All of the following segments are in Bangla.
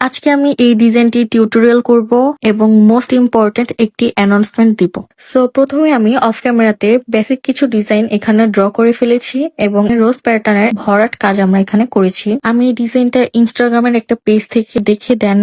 আজকে আমি এই ডিজাইনটি টিউটোরিয়াল করব এবং মোস্ট ইম্পর্টেন্ট একটি অ্যানাউন্সমেন্ট দিব। সো প্রথমে আমি অফ ক্যামেরাতে বেসিক কিছু ডিজাইন এখানে ড্র করে ফেলেছি এবং রোজ প্যাটার্নের ভরাট কাজ আমরা এখানে করেছি। আমি এই ডিজাইনটা ইনস্টাগ্রামের একটা পেজ থেকে দেখে দেন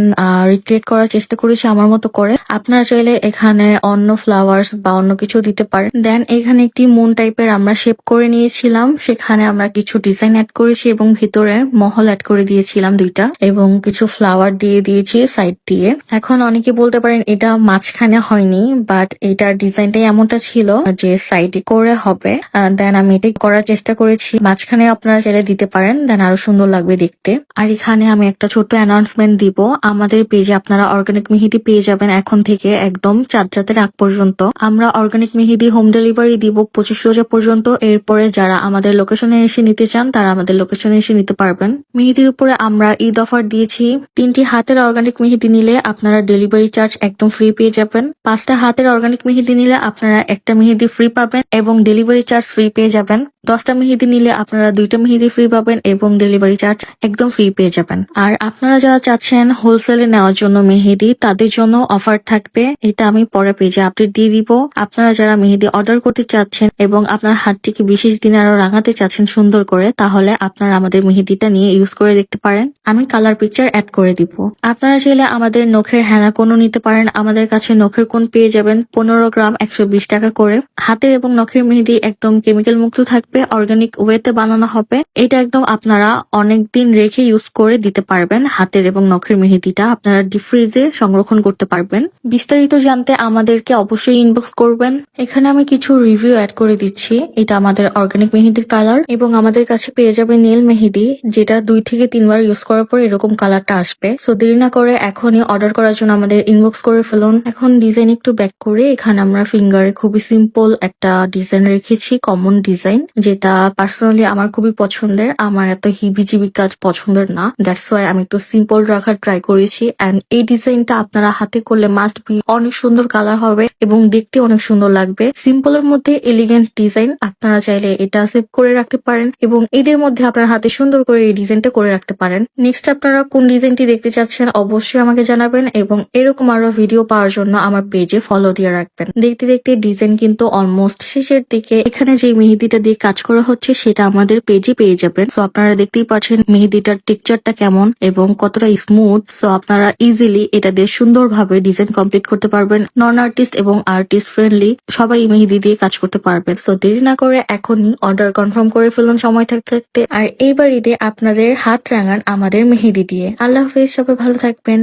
রিক্রিয়েট করার চেষ্টা করেছি আমার মতো করে। আপনারা চাইলে এখানে অন্য ফ্লাওয়ার্স বা অন্য কিছু দিতে পারেন। দেন এখানে একটি মুন টাইপের আমরা শেপ করে নিয়েছিলাম, সেখানে আমরা কিছু ডিজাইন অ্যাড করেছি এবং ভিতরে মহল অ্যাড করে দিয়েছিলাম দুইটা, এবং কিছু ফ্লাওয়ার দিয়ে দিয়েছি সাইড দিয়ে। এখন অনেকে বলতে পারেন এটা মাঝখানে হয়নি, বাট এটার ডিজাইনটাই এমনটা ছিল যে সাইডে করে হবে। দেন আমি এটা করার চেষ্টা করেছি, মাঝখানে আপনারা চাইলে দিতে পারেন, দেন আরো সুন্দর লাগবে দেখতে। আর এখানে আমি একটা ছোট্ট অ্যানাউন্সমেন্ট দিব। আমাদের পেজে আপনারা অর্গানিক মেহেদি পেয়ে যাবেন এখন থেকে একদম চাঁদ রাতের আগ পর্যন্ত। আমরা অর্গানিক মেহেদি হোম ডেলিভারি দিব 25 রোজা পর্যন্ত। এরপরে যারা আমাদের লোকেশনে এসে নিতে চান তারা আমাদের লোকেশনে এসে নিতে পারবেন। মেহেদির উপরে আমরা ঈদ অফার দিয়েছি। 3টি হাতের অর্গানিক মেহেদি নিলে আপনারা ডেলিভারি চার্জ একদম ফ্রি পেয়ে যাবেন। 5টা হাতের অর্গানিক মেহেদি নিলে আপনারা একটা মেহেদি ফ্রি পাবেন এবং ডেলিভারি চার্জ ফ্রি পেয়ে যাবেন। 10টা মেহেদি নিলে আপনারা 2টা মেহেদি ফ্রি পাবেন এবং ডেলিভারি চার্জ একদম ফ্রি পেয়ে যাবেন। আর আপনারা যারা চাচ্ছেন হোলসেলে নেওয়ার জন্য মেহেদি, তাদের জন্য অফার থাকবে। এটা আমি পরে পেজে আপডেট দিয়ে দিব। আপনারা যারা মেহেদি অর্ডার করতে চাচ্ছেন এবং আপনার হাতটিকে বিশেষ দিনে আরো রাঙাতে চাচ্ছেন সুন্দর করে, তাহলে আপনারা আমাদের মেহেদিটা নিয়ে ইউজ করে দেখতে পারেন। আমি কালার পিকচার অ্যাড করে দিব। আপনারা চাইলে আমাদের নখের হেনা কোনও নিতে পারেন। আমাদের কাছে নখের কোন পেয়ে যাবেন 15 গ্রাম 120 টাকা করে। হাতের এবং নখের মেহেদি একদম কেমিক্যাল মুক্ত থাকবে, অর্গানিক ওয়েতে বানানো হবে। এটা একদম আপনারা অনেক দিন রেখে ইউজ করে দিতে পারবেন। হাতের এবং নখের মেহেদিটা আপনারা ডিপ ফ্রিজে সংরক্ষণ করতে পারবেন। বিস্তারিত জানতে আমাদেরকে অবশ্যই ইনবক্স করবেন। এখানে আমি কিছু রিভিউ অ্যাড করে দিচ্ছি। এটা আমাদের অর্গানিক মেহেদির কালার, এবং আমাদের কাছে পেয়ে যাবে নীল মেহেদি, যেটা 2 থেকে 3 বার ইউজ করার পর এরকম কালারটা আসবে। সো দেরি না করে এখনই অর্ডার করার জন্য আমাদের ইনবক্স করে ফেলুন। এখন ডিজাইন একটু ব্যাক করে এখানে আমরা ফিঙ্গারে খুবই সিম্পল একটা ডিজাইন রেখেছি, কমন ডিজাইন, যেটা পার্সোনালি আমার খুবই পছন্দের। আমার এত হিবিজিবি কাজ পছন্দের না, দ্যাটস ওয়াই আমি একটু সিম্পল রাখার ট্রাই করেছি। এন্ড এই ডিজাইনটা আপনারা হাতে করলে মাস্ট বি অনেক সুন্দর কালার হবে এবং দেখতে অনেক সুন্দর লাগবে। সিম্পলের মধ্যে এলিগেন্ট ডিজাইন, আপনারা চাইলে এটা সেভ করে রাখতে পারেন এবং এদের মধ্যে আপনার হাতে সুন্দর করে এই ডিজাইনটা করে রাখতে পারেন। নেক্সট আপনারা কোন ডিজাইনটি দেখতে চাচ্ছেন অবশ্যই আমাকে জানাবেন, এবং এরকম আরো ভিডিও পাওয়ার জন্য আমার পেজে ফলো দিয়ে রাখবেন। দেখতে দেখতে ডিজাইন কিন্তু অলমোস্ট শেষের দিকে। এখানে যে মেহেদিটা দিয়ে কাজ করা হচ্ছে সেটা আমাদের পেজে পেয়ে যাবেন। সো আপনারা দেখতেই পাচ্ছেন মেহেদিটার টেক্সচারটা কেমন এবং কতটা স্মুথ। সো আপনারা ইজিলি এটা দিয়ে সুন্দরভাবে ডিজাইন কমপ্লিট করতে পারবেন। নন আর্টিস্ট এবং আর্টিস্ট ফ্রেন্ডলি সবাই মেহেদি দিয়ে কাজ করতে পারবেন। সো দেরি না করে এখনই অর্ডার কনফার্ম করে ফেলুন সময় থাকতে থাকতে। আর এইবার ঈদে আপনাদের হাত রাঙান আমাদের মেহেদি দিয়ে। আল্লাহ হাফেজ, সবাই ভালো থাকবেন।